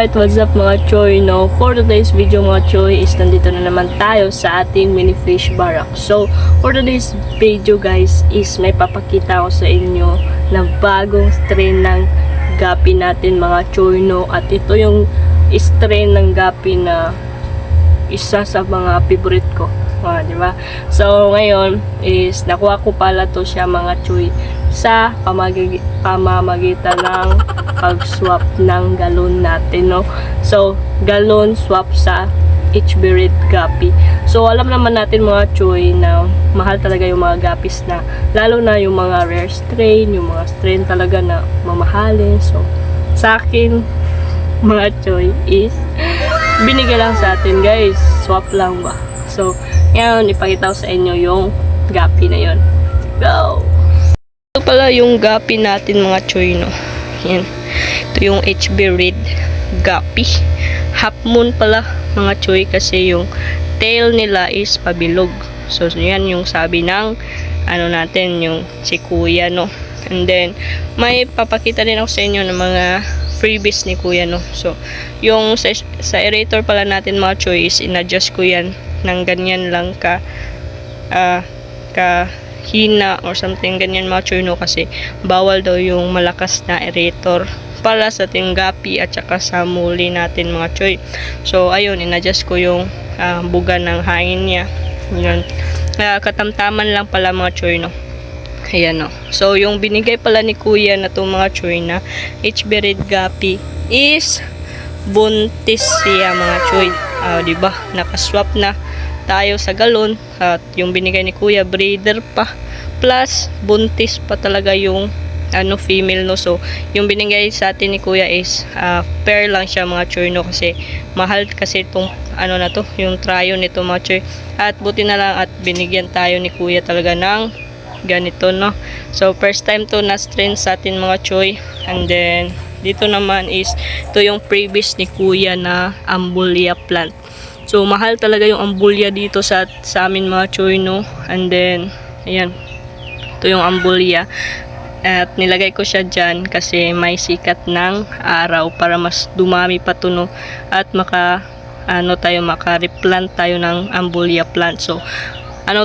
Alright, what's up mga choy, no? For today's video mga choy is nandito na naman tayo sa ating mini fish barrack. So, for today's video guys is may papakita ko sa inyo na bagong strain ng gapi natin mga choy, no? At ito yung strain ng gapi na isa sa mga favorite ko. Di ba? So, ngayon is nakuha ko pala to siya mga choy sa pamamagitan ng pag-swap ng galon natin, no? So, galon swap sa HB Red Gapi. So, alam naman natin mga choy na mahal talaga yung mga gapis na, lalo na yung mga rare strain, yung mga strain talaga na mamahalin. So, sa akin, mga choy is binigay lang sa atin guys. Swap lang ba? So, ngayon, ipakita ko sa inyo yung gapi na yun. Go! Ito pala yung gapi natin mga choy, no? Yan. Ito yung HB Red Gapi. Half moon pala mga choy kasi yung tail nila is pabilog. So, yan yung sabi ng ano natin, yung si kuya, no? And then, may papakita din ako sa inyo ng mga freebies ni kuya, no? So, yung sa aerator pala natin mga choy is in-adjust ko yan ng ganyan lang hina or something ganyan mga choy, no? Kasi bawal daw yung malakas na aerator para sa ating gapi at saka sa muli natin mga choy. So ayun, in-adjust ko yung buga ng hangin niya. Yun. Katamtaman lang pala mga choy, no? Ayan, no? So yung binigay pala ni kuya na itong mga choy na HB Red Gapi is buntis siya mga choy. Diba? Nakaswap na tayo sa galon at yung binigay ni kuya breeder pa plus buntis pa talaga yung female, no? So yung binigay sa atin ni kuya is pair lang siya mga choy, no? Kasi mahal kasi itong na to, yung tryo nito mga choy, at buti na lang at binigyan tayo ni kuya talaga ng ganito, no? So first time to na strain sa atin mga choy. And then dito naman is ito yung previous ni kuya na Ambulia plant. So, mahal talaga yung ambulia dito sa amin mga choy, no? And then, ayan. Ito yung ambulia. At nilagay ko siya dyan kasi may sikat ng araw para mas dumami pa to, no? At maka-replant tayo ng ambulia plant. So,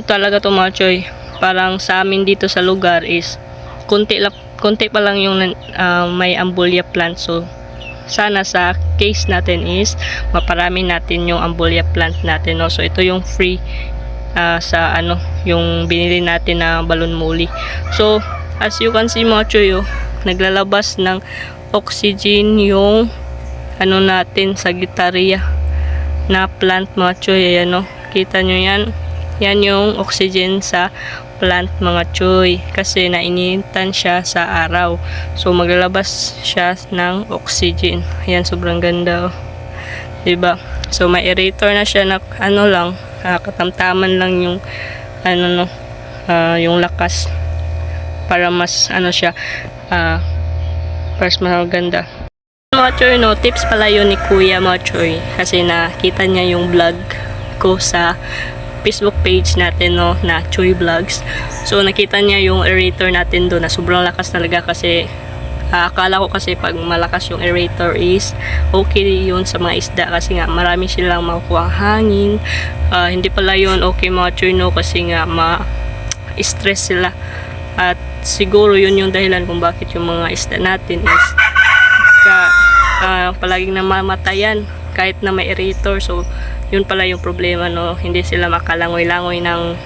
talaga to mga choy? Parang sa amin dito sa lugar is konti pa lang yung may ambulia plant. So, sana sa case natin is maparami natin yung ambulia plant natin, no? So ito yung free sa yung binili natin na balon muli. So as you can see mga choy, naglalabas ng oxygen yung natin sa Sagittaria na plant mga choy. Ayan, no? Kita nyo yan? Yan yung oxygen sa plant mga choy kasi nainitan siya sa araw. So maglalabas siya ng oxygen. Ayan, sobrang ganda, diba? So may aerator na siya na lang, katamtaman lang yung yung lakas para mas siya mas maganda. Mga choy, no, tips pala yun ni kuya mga choy kasi nakita niya yung vlog ko sa Facebook page natin, no, na Choy Vlogs. So nakita niya yung aerator natin doon na sobrang lakas talaga kasi akala ko kasi pag malakas yung aerator is okay yun sa mga isda kasi nga marami silang makukuha hangin. Hindi pala yun okay mga choy, no, kasi nga ma-stress sila at siguro yun yung dahilan kung bakit yung mga isda natin is palaging namamatayan kahit na may aerator. So yun pala yung problema, no? Hindi sila makalangoy-langoy ng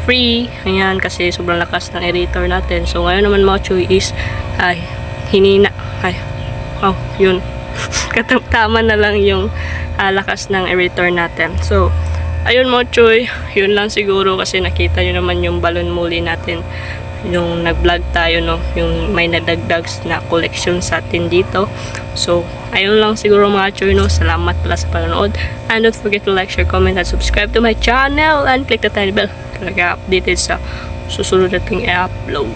free. Ayan, kasi sobrang lakas ng aerator natin. So ngayon naman mga choy is hinina. Yun. Katamtaman na lang yung lakas ng aerator natin. So ayun mga choy, yun lang siguro kasi nakita nyo naman yung balon muli natin yung nag-vlog tayo, no, yung may nadagdag na collection sa atin dito. So ayun lang siguro mga choy, no. Salamat pala sa panonood and don't forget to like, share, comment and subscribe to my channel and click the tiny bell para updated sa susunod nating i-upload.